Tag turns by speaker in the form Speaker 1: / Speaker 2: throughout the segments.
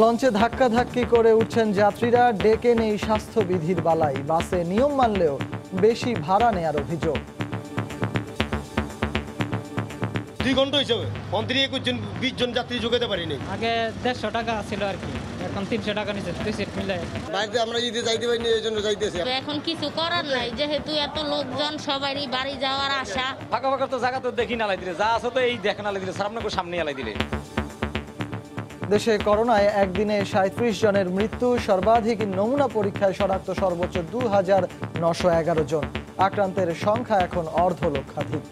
Speaker 1: লঞ্চে ধাক্কাধাক্কি করে উঠছেন যাত্রীরা, ডেকে নেই স্বাস্থ্যবিধির বালাই। বাসে নিয়ম মানলেও বেশি ভাড়া নেয়ার অভিযোগ।
Speaker 2: 2 ঘন্টা হিসাবে 21 জন 20 জন যাত্রী যোগাতে পারিনি।
Speaker 3: আগে 150 টাকা ছিল আর কি, এখন 300 টাকা নিচে 2 সিট মিলে।
Speaker 2: বাড়িতে আমরা যদি যাইতে পারিনি, এই জন্য যাইতেছি।
Speaker 4: এখন কিছু করার নাই, যেহেতু এত লোকজন, সবারই বাড়ি যাওয়ার আশা।
Speaker 5: ফাঁকা ফাঁকা তো জায়গা তো দেখি নালাই দিলে, যা আছে তো এই দেখেন নালাই দিলে, সামনে আলাই দিলে।
Speaker 1: দেশে করোনায় একদিনে 37 জনের মৃত্যু, সর্বাধিক নমুনা পরীক্ষায় শনাক্ত সর্বোচ্চ 2911 জন। আক্রান্তের সংখ্যা এখন অর্ধলক্ষাধিক।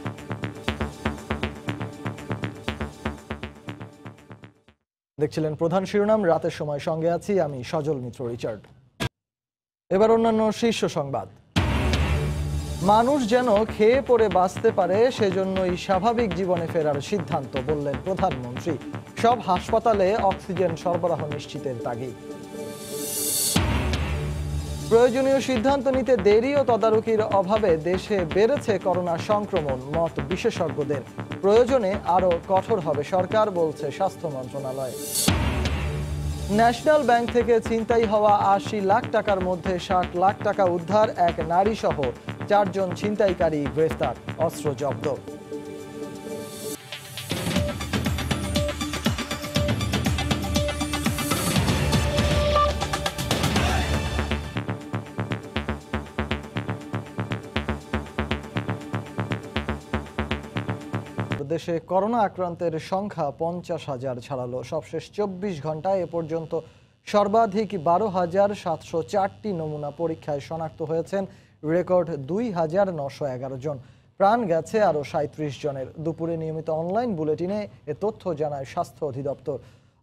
Speaker 1: দেখছিলেন প্রধান শিরোনাম, রাতের সময় সঙ্গে আছি আমি সজল মিত্র রিচার্ড। এবার অন্যান্য শীর্ষ সংবাদ। মানুষ যেন খেয়ে পড়ে বাঁচতে পারে, সেজন্যই স্বাভাবিক জীবনে ফেরার সিদ্ধান্ত, বললেন প্রধানমন্ত্রী। সব হাসপাতালে অক্সিজেন সরবরাহ নিশ্চিতের তাগিদ। প্রয়োজনীয় সিদ্ধান্ত নিতে দেরি ও তদারকির অভাবে দেশে বেড়েছে করোনা সংক্রমণ, মত বিশেষজ্ঞদের। প্রয়োজনে আরও কঠোর হবে সরকার, বলছে স্বাস্থ্য মন্ত্রণালয়। ন্যাশনাল ব্যাংক থেকে ছিনতাই হওয়া 80 লাখ টাকার মধ্যে 60 লাখ টাকা উদ্ধার, এক নারী সহ 4 জন ছিনতাইকারী গ্রেফতার, অস্ত্র জব্দ। দেশে করোনা আক্রান্তের সংখ্যা 50,000 ছাড়ালো। সবশেষ 24 ঘন্টায় এ পর্যন্ত সর্বাধিক 12,704টি নমুনা পরীক্ষায় শনাক্ত হয়েছেন রেকর্ড 2,911 জন। প্রাণ গেছে আরও 37 জনের। দুপুরে নিয়মিত অনলাইন বুলেটিনে এ তথ্য জানায় স্বাস্থ্য অধিদপ্তর।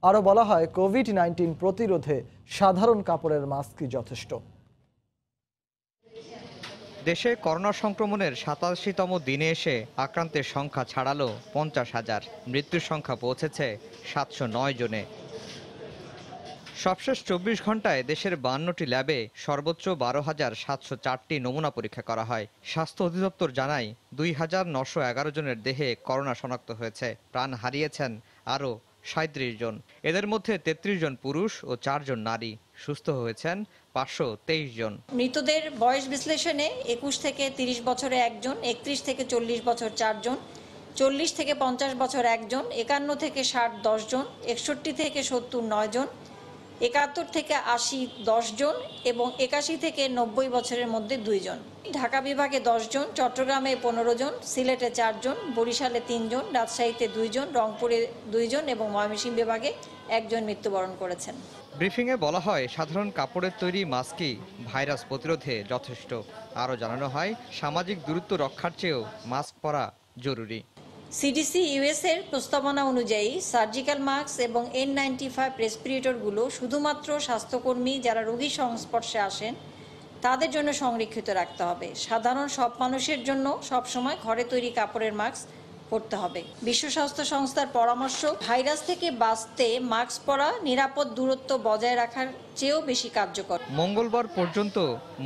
Speaker 1: আরও বলা হয়, কোভিড-19 প্রতিরোধে সাধারণ কাপড়ের মাস্কই যথেষ্ট।
Speaker 6: দেশে করোনা সংক্রমণের 87তম দিনে এসে আক্রান্তের সংখ্যা ছাড়ালো 50,000। মৃত্যুর সংখ্যা পৌঁছেছে 709 জনে। সবশেষ 24 ঘন্টায় দেশের 52টি ল্যাবে সর্বোচ্চ 12,704টি নমুনা পরীক্ষা করা হয়। স্বাস্থ্য অধিদপ্তর জানায় 2,911 জনের দেহে করোনা শনাক্ত হয়েছে। প্রাণ হারিয়েছেন আরও 37 জন। এদের মধ্যে 33 জন পুরুষ ও 4 জন নারী। সুস্থ হয়েছেন 523 জন।
Speaker 7: মৃতদের বয়স বিশ্লেষণে 21 থেকে 30 বছরে একজন, 31 থেকে 40 বছর 4 জন, 40 থেকে 50 বছর একজন, 51 থেকে 60 10 জন, 61 থেকে 70 9 জন, 71 থেকে 80 10 জন এবং 81 থেকে 90 বছরের মধ্যে 2 জন। ঢাকা বিভাগে 10 জন, চট্টগ্রামে 15 জন, সিলেটে 4 জন, বরিশালে 3 জন, রাজশাহীতে 2 জন, রংপুরে 2 জন এবং ময়মনসিংহ বিভাগে 1 জন মৃত্যুবরণ করেছেন।
Speaker 6: ব্রিফিংয়ে বলা হয়, সাধারণ কাপড়ের তৈরি মাস্কই ভাইরাস প্রতিরোধে যথেষ্ট। আরও জানানো হয়, সামাজিক দূরত্ব রক্ষার চেয়েও মাস্ক পরা জরুরি।
Speaker 7: সিডিসি ইউএস এর প্রস্তাবনা অনুযায়ী সার্জিক্যাল মাস্ক এবং N95 রেসপিরেটরগুলো শুধুমাত্র স্বাস্থ্যকর্মী যারা রোগীর সংস্পর্শে আসেন তাদের জন্য সংরক্ষিত রাখতে হবে। সাধারণ সব মানুষের জন্য সবসময় ঘরে তৈরি কাপড়ের মাস্ক পরতে হবে। বিশ্ব স্বাস্থ্য সংস্থার পরামর্শ, ভাইরাস থেকে বাঁচতে মাস্ক পরা নিরাপদ দূরত্ব বজায় রাখার চেয়েও বেশি কার্যকর।
Speaker 6: মঙ্গলবার পর্যন্ত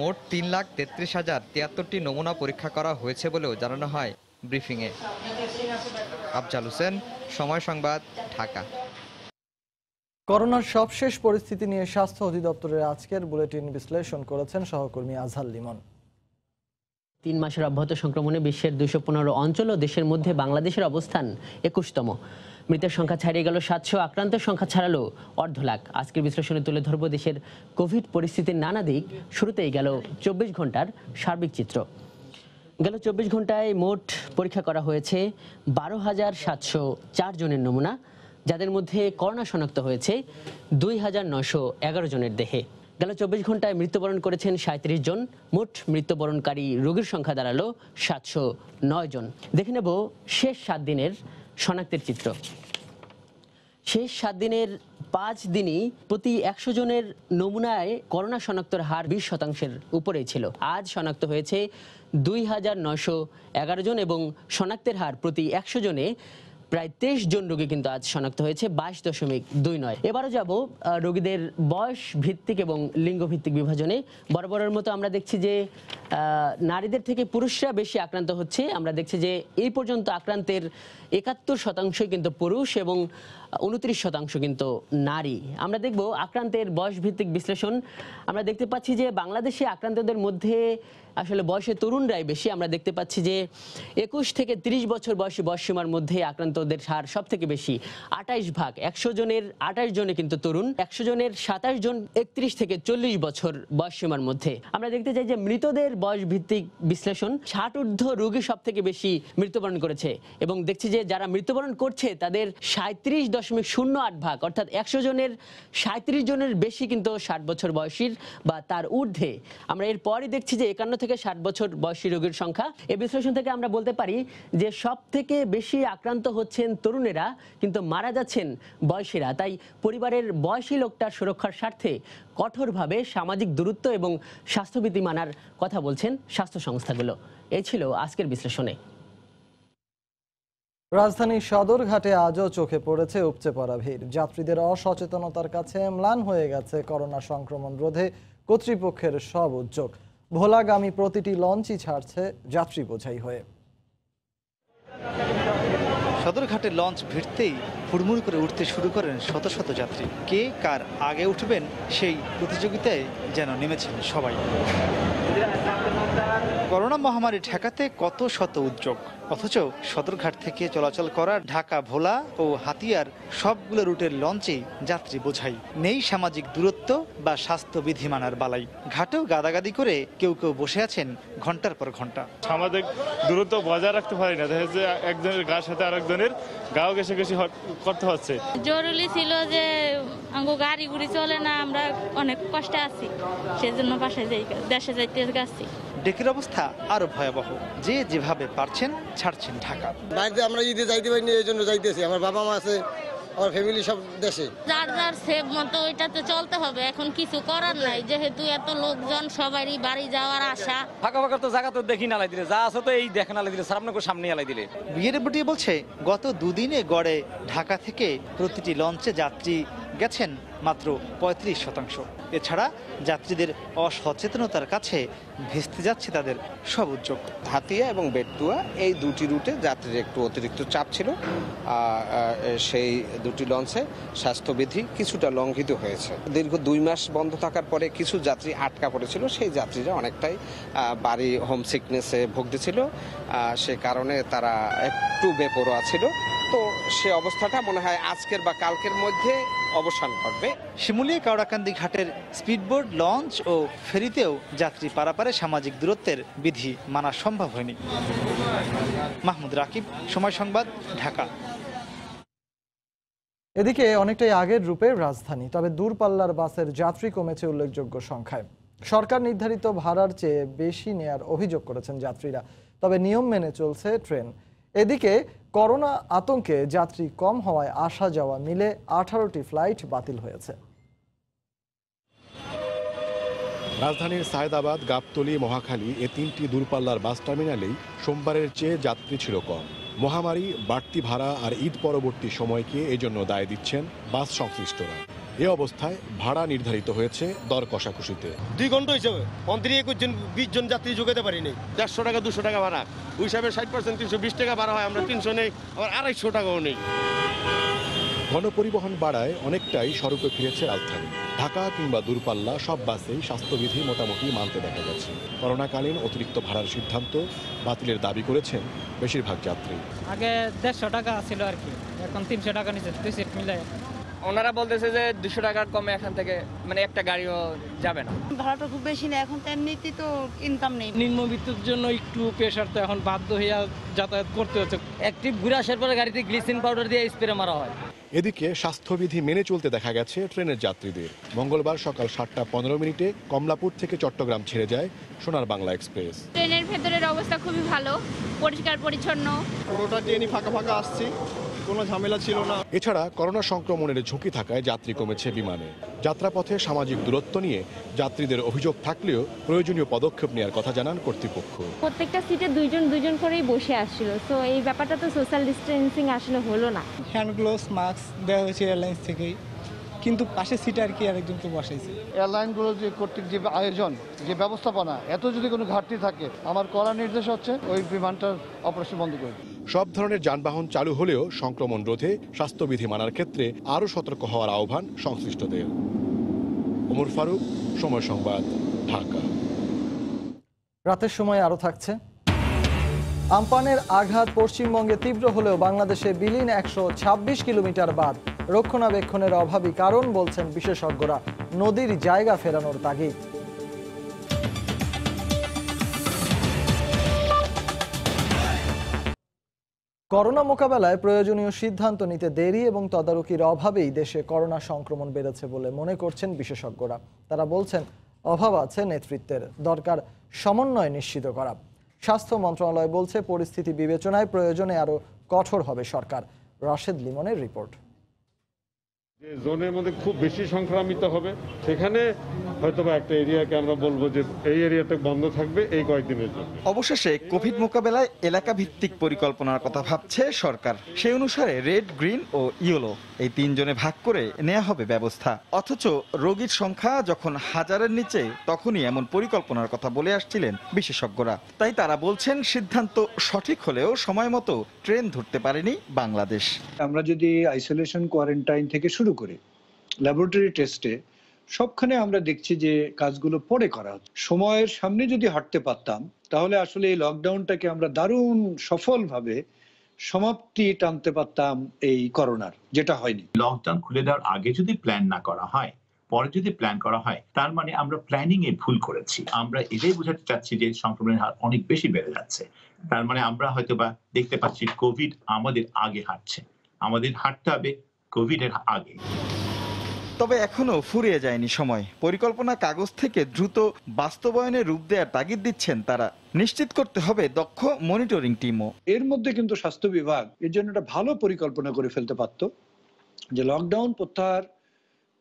Speaker 6: মোট 3,33,073টি নমুনা পরীক্ষা করা হয়েছে বলেও জানানো হয় ব্রিফিংয়ে। আফজাল হোসেন, সময় সংবাদ, ঢাকা।
Speaker 1: করোনার সবশেষ পরিস্থিতি নিয়ে স্বাস্থ্য অধিদপ্তরের আজকের বুলেটিন বিশ্লেষণ করেছেন সহকর্মী আজহার লিমন।
Speaker 8: 3 মাসের অব্যাহত সংক্রমণে বিশ্বের 215 অঞ্চল ও দেশের মধ্যে বাংলাদেশের অবস্থান 21তম। মৃতের সংখ্যা ছাড়িয়ে গেল 700, আক্রান্তের সংখ্যা ছাড়ালো অর্ধ লাখ। আজকের বিশ্লেষণে তুলে ধরব দেশের কোভিড পরিস্থিতির নানা দিক। শুরুতেই গেল 24 ঘন্টার সার্বিক চিত্র। গেল 24 ঘন্টায় মোট পরীক্ষা করা হয়েছে 12,704 জনের নমুনা, যাদের মধ্যে করোনা শনাক্ত হয়েছে 2,911 জনের দেহে। গেল 24 ঘন্টায় মৃত্যুবরণ করেছেন 37 জন। মোট মৃত্যুবরণকারী রোগীর সংখ্যা দাঁড়ালো 709 জন। দেখে নেব শেষ 7 দিনের শনাক্তের চিত্র। শেষ 7 দিনের 5 দিনই প্রতি 100 জনের নমুনায় করোনা শনাক্তের হার 20% উপরেই ছিল। আজ শনাক্ত হয়েছে 2,911 জন এবং শনাক্তের হার প্রতি 100 জনে প্রায় 23 জন রোগী কিন্তু আজ শনাক্ত হয়েছে, 22.29। এবারও যাব রোগীদের বয়স ভিত্তিক এবং লিঙ্গ ভিত্তিক বিভাজনে। বরাবরের মতো আমরা দেখছি যে নারীদের থেকে পুরুষরা বেশি আক্রান্ত হচ্ছে। আমরা দেখছি যে এই পর্যন্ত আক্রান্তের 71% কিন্তু পুরুষ এবং 29% কিন্তু নারী। আমরা দেখব আক্রান্তের বয়স ভিত্তিক বিশ্লেষণ। আমরা দেখতে পাচ্ছি যে বাংলাদেশে আক্রান্তদের মধ্যে আসলে বয়সে তরুণরাই বেশি। আমরা দেখতে পাচ্ছি যে 21 থেকে 30 বছর বয়সী বয়সসীমার মধ্যে আক্রান্তদের হার সব থেকে বেশি, 28 ভাগ। 100 জনের 28 জনে কিন্তু তরুণ, 100 জনের 27 জন 31 থেকে 40 বছর বয়সসীমার মধ্যে। আমরা দেখতে চাই যে মৃতদের বয়স ভিত্তিক বিশ্লেষণ। 60 ঊর্ধ্ব রোগী সব থেকে বেশি মৃত্যুবরণ করেছে এবং দেখছি যে যারা মৃত্যুবরণ করছে তাদের 37.08 ভাগ, অর্থাৎ 100 জনের 37 জনের বেশি কিন্তু 60 বছর বয়সীর বা তার ঊর্ধ্বে। আমরা এরপরই দেখছি যে 51 থেকে 60 বছর বয়সী রোগীর সংখ্যা। এই বিশ্লেষণ থেকে আমরা বলতে পারি যে সব থেকে বেশি আক্রান্ত হচ্ছেন তরুণেরা, কিন্তু মারা যাচ্ছেন বয়সীরা। তাই পরিবারের বয়সী লোকটার সুরক্ষার স্বার্থে কঠোরভাবে সামাজিক দূরত্ব এবং স্বাস্থ্যবিধি মানার কথা বলছেন স্বাস্থ্য সংস্থাগুলো। এই ছিল আজকের বিশ্লেষণে।
Speaker 1: রাজধানীর সদরঘাটে আজও চোখে পড়েছে উপচে পড়া ভিড়। যাত্রীদের অসচেতনতার কাছে ম্লান হয়ে গেছে করোনা সংক্রমণ রোধে কর্তৃপক্ষের সব উদ্যোগ। ভোলাগামী প্রতিটি লঞ্চই ছাড়ছে যাত্রী বোঝাই হয়ে।
Speaker 9: সদরঘাটে লঞ্চ ভিড়তেই হুড়মুড় করে উঠতে শুরু করেন শত শত যাত্রী। কে কার আগে উঠবেন সেই প্রতিযোগিতায় যেন নেমেছেন সবাই। করোনা মহামারী ঠেকাতে কত শত উদ্যোগ, অথচ সদরঘাট থেকে চলাচল করা ঢাকা, ভোলা ও হাতিয়ার সবগুলো রুটের লঞ্চেই যাত্রী বোঝাই। নেই সামাজিক দূরত্ব বা স্বাস্থ্যবিধি মানার বালাই। ঘাটেও গাদাগাদি করে কেউ কেউ বসে আছেন ঘন্টার পর ঘন্টা।
Speaker 10: সামাজিক দূরত্ব বজায় রাখতে পারি না, দেখা যাচ্ছে একজনের গায়ের সাথে আরেকজনের গাও ঘেঁষে করতে হচ্ছে।
Speaker 4: জরুরি ছিল যে আমাকে গাড়ি গুড়ি চলে না, আমরা অনেক কষ্টে আছি, সেজন্য বাসায় যাই, দেশে যাইতে গেছি।
Speaker 9: ডেকের অবস্থা আরো ভয়াবহ। যে যেভাবে পারছেন ছাড়ছেন ঢাকা।
Speaker 2: বাইরে আমরা ঈদে যাইতে পারিনি, এই জন্য যাইতেছি। আমার বাবা মা আছে, আমার ফ্যামিলি সব দেশে।
Speaker 4: যার যার সেভ মতো ওইটাতে চলতে হবে, এখন কিছু করার নাই, যেহেতু এত লোকজন, সবারই বাড়ি যাওয়ার আশা।
Speaker 5: ফাঁকা ফাঁকা তো জায়গা তো দেখি নালাই দিলে, যা আছে তো এই দেখেন নালাই দিলে, আপনার সামনে আলাই দিলে।
Speaker 9: বিয়ের বুটিয়ে বলছে গত দুদিনে গড়ে ঢাকা থেকে প্রতিটি লঞ্চে যাত্রী গেছেন মাত্র 35%। এছাড়া যাত্রীদের অসচেতনতার কাছে ভেস্তে যাচ্ছে তাদের সব উদ্যোগ।
Speaker 11: হাতিয়া এবং বেতুয়া এই দুটি রুটে যাত্রীর একটু অতিরিক্ত চাপ ছিল। সেই দুটি লঞ্চে স্বাস্থ্যবিধি কিছুটা লঙ্ঘিত হয়েছে। দীর্ঘ 2 মাস বন্ধ থাকার পরে কিছু যাত্রী আটকা পড়েছিল, সেই যাত্রীরা অনেকটাই বাড়ি হোম সিকনেসে ভুগতেছিল। সে কারণে তারা একটু বেপরোয়া ছিল। তো সে অবস্থাটা মনে হয় আজকের বা কালকের মধ্যে অবসান ঘটবে।
Speaker 9: শিমুলিয়া কাওড়াকান্দি ঘাটের স্পিডবোট, লঞ্চ ও ফেরিতেও যাত্রী পারাপারে সামাজিক দূরত্বের বিধি মানা সম্ভব হয়নি। মাহমুদ রাকিব, সময় সংবাদ, ঢাকা।
Speaker 1: এদিকে অনেকটাই আগের রূপে রাজধানী, তবে দূরপাল্লার বাসের যাত্রী কমেছে উল্লেখযোগ্য সংখ্যায়। সরকার নির্ধারিত ভাড়ার চেয়ে বেশি নেয়ার অভিযোগ করেছেন যাত্রীরা, তবে নিয়ম মেনে চলছে ট্রেন। এদিকে করোনা আতঙ্কে যাত্রী কম হওয়ায় আসা যাওয়া মিলে 18টি ফ্লাইট বাতিল হয়েছে।
Speaker 12: রাজধানীর সায়েদাবাদ, গাবতলী, মহাখালী এ 3টি দূরপাল্লার বাস টার্মিনালেই সোমবারের চেয়ে যাত্রী ছিল কম। মহামারী, বাড়তি ভাড়া আর ঈদ পরবর্তী সময়কে এজন্য দায় দিচ্ছেন বাস সংশ্লিষ্টরা। এ অবস্থায় ভাড়া নির্ধারিত হয়েছে দর কষাকষিতে।
Speaker 2: 2 ঘন্টা হিসাবে 21 জন 20 জন যাত্রী যোগাতে পারিনি। 150 টাকা 200 টাকা ভাড়া, ওই হিসাবে 60% 320 টাকা ভাড়া হয়, আমরা 300 নেই, আবার 250 টাকাও নেই।
Speaker 12: গণপরিবহন বাড়ায় অনেকটাই স্বরূপে ফিরেছে রাজধানী। ঢাকা কিংবা দূরপাল্লা সব বাসেই স্বাস্থ্যবিধি মোটামুটি মানতে দেখা গেছে। করোনাকালীন অতিরিক্ত ভাড়ার সিদ্ধান্ত বাতিলের দাবি করেছেন বেশিরভাগ যাত্রী।
Speaker 3: আগে 150 টাকা ছিল আর কি, এখন 300 টাকা নিচে 2 সিট মিলে।
Speaker 5: ওনারা বলতেছে যে 200 টাকার কমে এখান থেকে মানে একটা গাড়িও যাবে না।
Speaker 13: ভাড়াটা খুব বেশি না, এখন তো এমনিতেই তো ইনকাম নেই।
Speaker 3: নিম্নবিত্তের জন্য একটু প্রেশার, তো এখন বাধ্য হইয়া যাতায়াত করতে হচ্ছে।
Speaker 5: অ্যাক্টিভ ঘুরে আসার পরে গাড়িতে গ্লিসিন পাউডার দিয়ে স্প্রে মারা হয়।
Speaker 12: এদিকে স্বাস্থ্যবিধি মেনে চলতে দেখা গেছে ট্রেনের যাত্রীদের। মঙ্গলবার সকাল 7টা 15 মিনিটে কমলাপুর থেকে চট্টগ্রাম ছেড়ে যায় সোনার বাংলা এক্সপ্রেস।
Speaker 4: ট্রেনের ভেতরের অবস্থা খুবই ভালো, পরিষ্কার পরিচ্ছন্ন।
Speaker 14: পুরোটা ট্রেনই ফাঁকা ফাঁকা আসছে, কোনো ঝামেলা ছিল না।
Speaker 12: এছাড়া করোনা সংক্রমণের ঝুঁকি থাকায় যাত্রী কমেছে বিমানে। যাত্রাপথে সামাজিক দূরত্ব নিয়ে যাত্রীদের অভিযোগ থাকলেও প্রয়োজনীয় পদক্ষেপ নেওয়ার কথা জানান কর্তৃপক্ষ।
Speaker 15: প্রত্যেকটা সিটে দুইজন করেই বসে আসছিল, তো এই ব্যাপারটা তো সোশ্যাল ডিস্টেন্সিং আসলে হলো না।
Speaker 16: হ্যান্ড গ্লোভস, মাস্ক দেওয়া হয়েছে এয়ারলাইন্স থেকেই, কিন্তু পাশের সিটে আর কি আরেকজনকে বসাইছে।
Speaker 17: এয়ারলাইনগুলো যে কর্তৃক যে আয়োজন, যে ব্যবস্থাপনা, এত যদি কোনো ঘাটতি থাকে, আমার কড়া নির্দেশ হচ্ছে ওই বিমানটার অপারেশন বন্ধ করে।
Speaker 12: সব ধরনের যানবাহন চালু হলেও সংক্রমণ রোধে স্বাস্থ্যবিধি মানার ক্ষেত্রে আরও সতর্ক হওয়ার আহ্বান সংশ্লিষ্টদের। ওমর ফারুক, সময় সংবাদ, ঢাকা।
Speaker 1: রাতের সময় আরও থাকছে। আমপানের আঘাত পশ্চিমবঙ্গে তীব্র হলেও বাংলাদেশে বিলীন 126 কিলোমিটার বাঁধ। রক্ষণাবেক্ষণের অভাবই কারণ বলছেন বিশেষজ্ঞরা। নদীর জায়গা ফেরানোর তাগিদ। করোনা মোকাবেলায় প্রয়োজনীয় সিদ্ধান্ত নিতে দেরি এবং তদারকির অভাবেই দেশে করোনা সংক্রমণ বেড়েছে বলে মনে করছেন বিশেষজ্ঞরা। তারা বলছেন অভাব আছে নেতৃত্বের, দরকার সমন্বয় নিশ্চিত করা। স্বাস্থ্য মন্ত্রণালয় বলছে পরিস্থিতি বিবেচনায় প্রয়োজনে আরো কঠোর হবে সরকার। রাশেদ লিমনের রিপোর্ট।
Speaker 18: যে জোনের মধ্যে খুব বেশি সংক্রামিত হবে সেখানে হয়তোবা একটা এরিয়াকে আমরা বলবো যে এই এরিয়াটা বন্ধ থাকবে এই কয়েকদিনের জন্য।
Speaker 19: অবশেষে কোভিড মোকাবেলায় এলাকা ভিত্তিক পরিকল্পনার কথা ভাবছে সরকার। সেই অনুসারে রেড, গ্রিন ও ইয়েলো এই 3 জোনে ভাগ করে নেওয়া হবে ব্যবস্থা। অথচ রোগীর সংখ্যা যখন হাজারের নিচে তখনই এমন পরিকল্পনার কথা বলে আসছিলেন বিশেষজ্ঞরা। তাই তারা বলছেন সিদ্ধান্ত সঠিক হলেও সময় মতো ট্রেন ধরতে পারেনি বাংলাদেশ।
Speaker 20: আমরা যদি আইসোলেশন, কোয়ারেন্টাইন থেকে শুরু করে ল্যাবরেটরি টেস্টে সবখানে আমরা দেখছি যে কাজগুলো পরে করা হচ্ছে। সময়ের সামনে যদি হাঁটতে পারতাম তাহলে আসলে এই লকডাউনটাকে আমরা দারুণ সফলভাবে সমাপ্তি টানতে পারতাম এই করোনার, যেটা হয়নি।
Speaker 21: লকডাউন খুলে দেওয়ার আগে যদি প্ল্যান না করা হয়, পরে যদি প্ল্যান করা হয়, তার মানে আমরা প্ল্যানিং এ ভুল করেছি। আমরা এটাই বোঝাতে চাচ্ছি যে সংক্রমণের হার অনেক বেশি বেড়ে যাচ্ছে। তার মানে আমরা হয়তোবা দেখতে পাচ্ছি কোভিড আমাদের আগে হাঁটছে, আমাদের হাঁটতে হবে কোভিড এর আগে।
Speaker 19: তবে এখনো ফুরিয়ে যায়নি সময়। পরিকল্পনা কাগজ থেকে দ্রুত বাস্তবায়নে রূপ দেওয়ার তাগিদ দিচ্ছেন তারা। নিশ্চিত করতে হবে দক্ষ মনিটরিং টিমও।
Speaker 20: এর মধ্যে কিন্তু স্বাস্থ্য বিভাগ এর জন্য একটা ভালো পরিকল্পনা করে ফেলতে পারত, যে লকডাউন প্রত্যাহার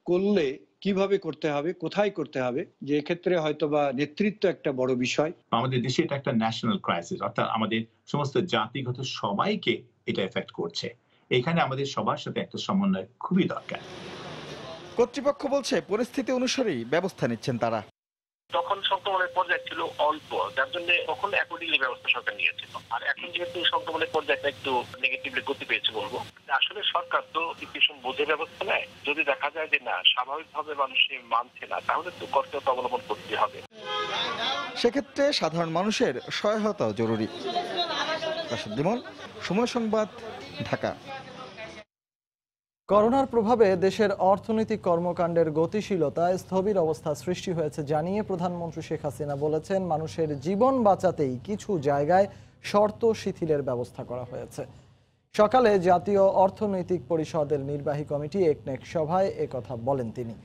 Speaker 20: করলে কিভাবে করতে হবে, কোথায় করতে হবে, যে ক্ষেত্রে হয়তোবা নেতৃত্ব একটা বড় বিষয়।
Speaker 21: আমাদের দেশে এটা একটা ন্যাশনাল ক্রাইসিস, অর্থাৎ আমাদের সমস্ত জাতিগত সবাইকে এটা এফেক্ট করছে। এখানে আমাদের সবার সাথে একটা সমন্বয় খুবই দরকার।
Speaker 19: কর্তৃপক্ষ বলছে পরিস্থিতি অনুসারেই ব্যবস্থা নিচ্ছেন তারা।
Speaker 22: তখন সংক্রমণের পর্যায় ছিল অল্প, যার জন্য তখন অ্যাকর্ডিংলি ব্যবস্থা সরকার নিয়েছিল। আর এখন যেহেতু সংক্রমণের পর্যায়টা একটু নেগেটিভলি গতি পেয়েছে বলবো, আসলে সরকার তো সিচুয়েশন বুঝে ব্যবস্থা নেয়। যদি দেখা যায় যে না, স্বাভাবিকভাবে মানুষ মানছে না, তাহলে তো কর্তব্য অবলম্বন করতে হবে।
Speaker 19: সেক্ষেত্রে সাধারণ মানুষের সহায়তাও জরুরি। সময় সংবাদ, ঢাকা।
Speaker 1: করোনার প্রভাবে দেশের অর্থনৈতিক কর্মকাণ্ডের গতিশীলতায় স্থবির অবস্থা সৃষ্টি হয়েছে জানিয়ে প্রধানমন্ত্রী শেখ হাসিনা বলেছেন, মানুষের জীবন বাঁচাতেই কিছু জায়গায় শর্ত শিথিলের ব্যবস্থা করা হয়েছে। সকালে জাতীয় অর্থনৈতিক পরিষদের নির্বাহী কমিটি একনেক সভায় একথা বলেন তিনি।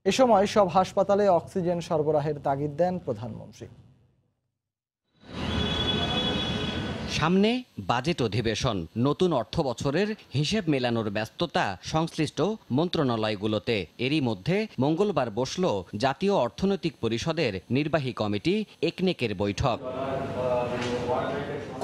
Speaker 1: এ সময় সব হাসপাতালে অক্সিজেন সরবরাহের তাগিদ দেন প্রধানমন্ত্রী।
Speaker 23: সামনে বাজেট অধিবেশন, নতুন অর্থ বছরের হিসেব মেলানোর ব্যস্ততা সংশ্লিষ্ট মন্ত্রণালয়গুলোতে। এরই মধ্যে মঙ্গলবার বসল জাতীয় অর্থনৈতিক পরিষদের নির্বাহী কমিটি একনেকের বৈঠক।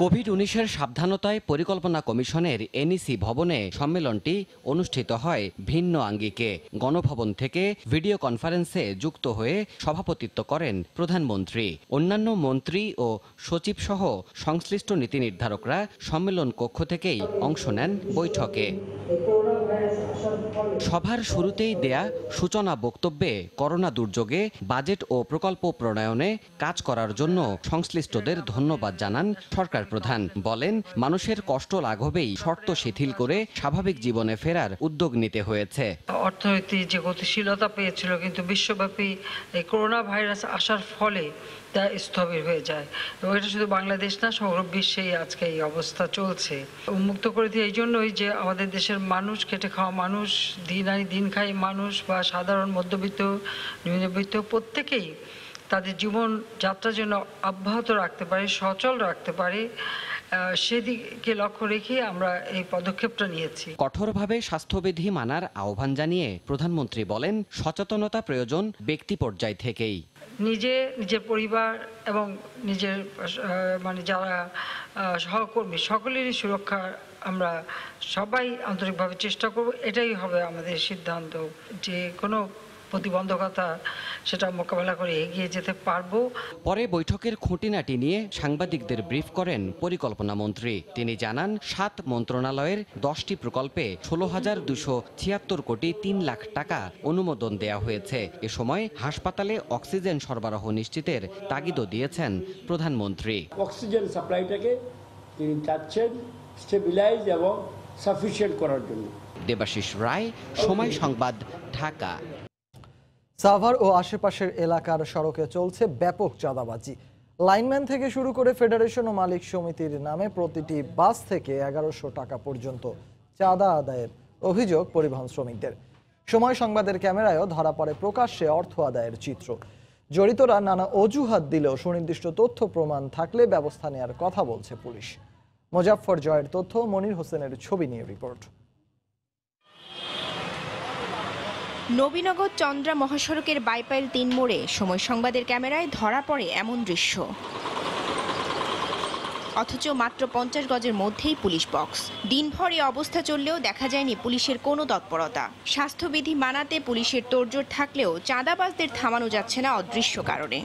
Speaker 23: কোভিড-19 সাবধানতায় পরিকল্পনা কমিশনের এনইসি ভবনে সম্মেলনটি অনুষ্ঠিত হয় ভিন্ন আঙ্গিকে। গণভবন থেকে ভিডিও কনফারেন্সে যুক্ত হয়ে সভাপতিত্ব করেন প্রধানমন্ত্রী। অন্যান্য মন্ত্রী ও সচিব সহ সংশ্লিষ্ট নীতি নির্ধারকরা সম্মেলন কক্ষ থেকেই অংশ নেন বৈঠকে। সভার শুরুতেই দেয়া সূচনা বক্তব্যে করোনা দুর্যোগে বাজেট ও প্রকল্প প্রণয়নে কাজ করার জন্য সংশ্লিষ্টদের ধন্যবাদ জানান সরকার প্রধান। বলেন, মানুষের কষ্ট লাঘবেই শর্ত শিথিল করে স্বাভাবিক জীবনে ফেরার উদ্যোগ নিতে হয়েছে।
Speaker 24: অর্থনীতি যে গতিশীলতা পেয়েছিল, কিন্তু বিশ্বব্যাপী এই করোনা ভাইরাস আসার ফলে তা স্থবির হয়ে যায়। এবং এটা শুধু বাংলাদেশ না, সমগ্র বিশ্বেই আজকে এই অবস্থা চলছে। উন্মুক্ত করে দিয়ে এই জন্যই যে আমাদের দেশের মানুষ, খেটে খাওয়া মানুষ, দিন আনি দিন খাই মানুষ বা সাধারণ মধ্যবিত্ত, নিম্নবিত্ত প্রত্যেকেই তাদের জীবন যাত্রা যেন অব্যাহত রাখতে পারে, সচল রাখতে পারে, সেদিকে লক্ষ্য রেখে আমরা এই পদক্ষেপটা নিয়েছি।
Speaker 23: কঠোরভাবে স্বাস্থ্যবিধি মানার আহ্বান জানিয়ে প্রধানমন্ত্রী বলেন, সচেতনতা প্রয়োজন ব্যক্তি পর্যায় থেকেই।
Speaker 24: নিজের পরিবার এবং নিজের মানে যারা সহকর্মী সকলেরই সুরক্ষা আমরা সবাই আন্তরিকভাবে চেষ্টা করব। এটাই হবে আমাদের সিদ্ধান্ত, যে কোনো প্রতিবন্ধকতা সেটা মোকাবেলা করে এগিয়ে যেতে পারবো।
Speaker 23: পরে বৈঠকের খুঁটিনাটি নিয়ে সাংবাদিকদের ব্রিফ করেন পরিকল্পনা মন্ত্রী। তিনি জানান, 7 মন্ত্রণালয়ের 10টি প্রকল্পে 16,276 কোটি 3 লাখ টাকা অনুমোদন দেয়া হয়েছে। এ সময় হাসপাতালে অক্সিজেন সরবরাহ নিশ্চিতের তাগিদও দিয়েছেন প্রধানমন্ত্রী।
Speaker 6: অক্সিজেন সাপ্লাইটাকে তিনি চাচ্ছেন স্টেবিলাইজ এবং সাফিসিয়েন্ট করার জন্য।
Speaker 23: দেবাশিস রায়, সময় সংবাদ, ঢাকা।
Speaker 1: সাভার ও আশেপাশের এলাকার সড়কে চলছে ব্যাপক চাঁদাবাজি। লাইনম্যান থেকে শুরু করে ফেডারেশন ও মালিক সমিতির নামে প্রতিটি বাস থেকে 1100 টাকা পর্যন্ত চাঁদা আদায়ের অভিযোগ পরিবহন শ্রমিকদের। সময় সংবাদের ক্যামেরায়ও ধরা পড়ে প্রকাশ্যে অর্থ আদায়ের চিত্র। জড়িতরা নানা অজুহাত দিলেও সুনির্দিষ্ট তথ্য প্রমাণ থাকলে ব্যবস্থা নেওয়ার কথা বলছে পুলিশ। মোজাফফর জয়ের তথ্য, মনির হোসেনের ছবি নিয়ে রিপোর্ট।
Speaker 7: নবীনগর চন্দ্রা মহাসড়কের বাইপাইল 3 মোড়ে সময় সংবাদের ক্যামেরায় ধরা পড়ে এমন দৃশ্য। অথচ মাত্র 50 গজের মধ্যেই পুলিশ বক্স। দিনভর এই অবস্থা চললেও দেখা যায়নি পুলিশের কোনো তৎপরতা। স্বাস্থ্যবিধি মানাতে পুলিশের তোড়জোড় থাকলেও চাঁদাবাজদের থামানো যাচ্ছে না অদৃশ্য কারণে।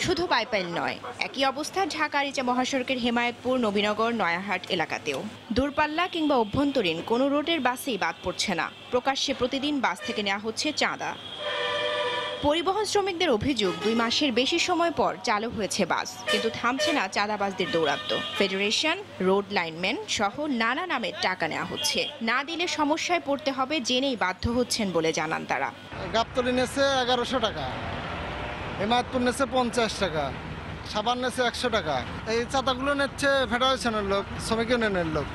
Speaker 7: শুধু বাইপাইল নয়, একই অবস্থা ঢাকা আরিচা মহাসড়কের হেমায়েতপুর, নবীনগর, নয়াহাট এলাকাতেও। দূরপাল্লা কিংবা অভ্যন্তরীণ কোনো রোডের বাসেই বাদ পড়ছে না। প্রকাশ্যে প্রতিদিন বাস থেকে নেওয়া হচ্ছে চাঁদা। পরিবহন শ্রমিকদের অভিযোগ, 2 মাসের বেশি সময় পর চালু হয়েছে বাস, কিন্তু থামছে না চাঁদাবাজদের দৌরাত্ম। ফেডারেশন, রোড লাইনম্যান সহ নানা নামের টাকা নেওয়া হচ্ছে। না দিলে সমস্যায় পড়তে হবে জেনেই বাধ্য হচ্ছেন বলে জানান তারা।
Speaker 8: গাবতলী নেছে 1100 টাকা, হেমায়তপুর নেছে 50 টাকা, সাবান নেছে 100 টাকা। এই চাঁদাগুলো নিচ্ছে ফেডারেশনের লোক, শ্রমিক ইউনিয়নের লোক।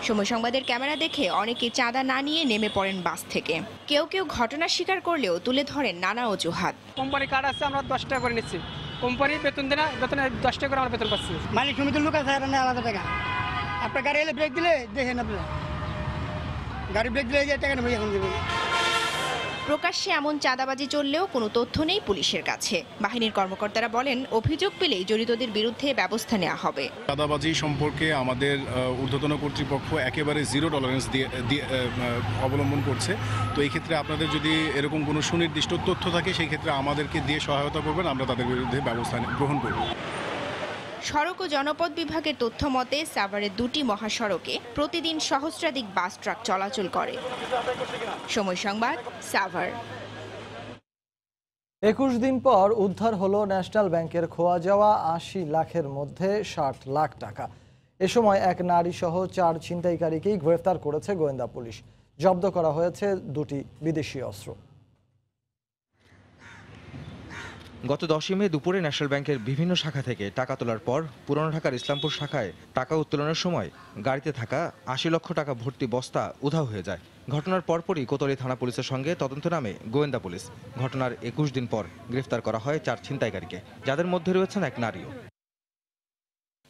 Speaker 7: সময় সংবাদের ক্যামেরা দেখে অনেকে চাঁদা না নিয়ে নেমে পড়েন বাস থেকে। কেউ কেউ ঘটনা স্বীকার করলেও তুলে ধরেন নানা অজুহাত।
Speaker 14: কোম্পানি কার্ড আছে, আমরা 10 টাকা করে নিচ্ছি। কোম্পানি বেতন দেয় না, বেতনে 10 টাকা করে আমরা বেতন পাচ্ছি।
Speaker 25: মালিক সমিতির লোক আছে আলাদা টাকা। আপনার গাড়ি এলে ব্রেক দিলে দেখেন, আপনার গাড়ি ব্রেক দিলে যে টাকা নেবে এখন দেবেন।
Speaker 7: প্রকাশ্যে এমন চাঁদাবাজি চললেও কোনো তথ্য নেই পুলিশের কাছে। বাহিনীর কর্মকর্তারা বলেন, অভিযোগ পেলেই জড়িতদের বিরুদ্ধে ব্যবস্থা নেওয়া হবে।
Speaker 26: চাঁদাবাজি সম্পর্কে আমাদের ঊর্ধ্বতন কর্তৃপক্ষ একেবারে 0 টলারেন্স দিয়ে অবলম্বন করছে। তো এই ক্ষেত্রে আপনাদের যদি এরকম কোনো সুনির্দিষ্ট তথ্য থাকে, সেই ক্ষেত্রে আমাদেরকে দিয়ে সহায়তা করবেন, আমরা তাদের বিরুদ্ধে ব্যবস্থা গ্রহণ করব।
Speaker 7: সড়ক ও জনপথ বিভাগের তথ্য মতে সাভারের 2টি মহাসড়কে প্রতিদিন সহস্রাধিক বাস ট্রাক চলাচল করে। সময় সংবাদ, সাভার।
Speaker 1: 21 দিন পর উদ্ধার হলো ন্যাশনাল ব্যাংকের খোয়া যাওয়া 80 লাখের মধ্যে 60 লাখ টাকা। এ সময় এক নারী সহ 4 ছিনতাইকারীকেই গ্রেফতার করেছে গোয়েন্দা পুলিশ। জব্দ করা হয়েছে 2টি বিদেশি অস্ত্র।
Speaker 19: গত 10 মে দুপুরে ন্যাশনাল ব্যাংকের বিভিন্ন শাখা থেকে টাকা তোলার পর পুরানো ঢাকার ইসলামপুর শাখায় টাকা উত্তোলনের সময় গাড়িতে থাকা 80 লক্ষ টাকা ভর্তি বস্তা উধাও হয়ে যায়। ঘটনার পরপরই কোতোয়ালি থানা পুলিশের সঙ্গে তদন্ত নামে গোয়েন্দা পুলিশ। ঘটনার 21 দিন পর গ্রেফতার করা হয় 4 ছিনতাইকারীকে, যাদের মধ্যে রয়েছেন এক নারীও।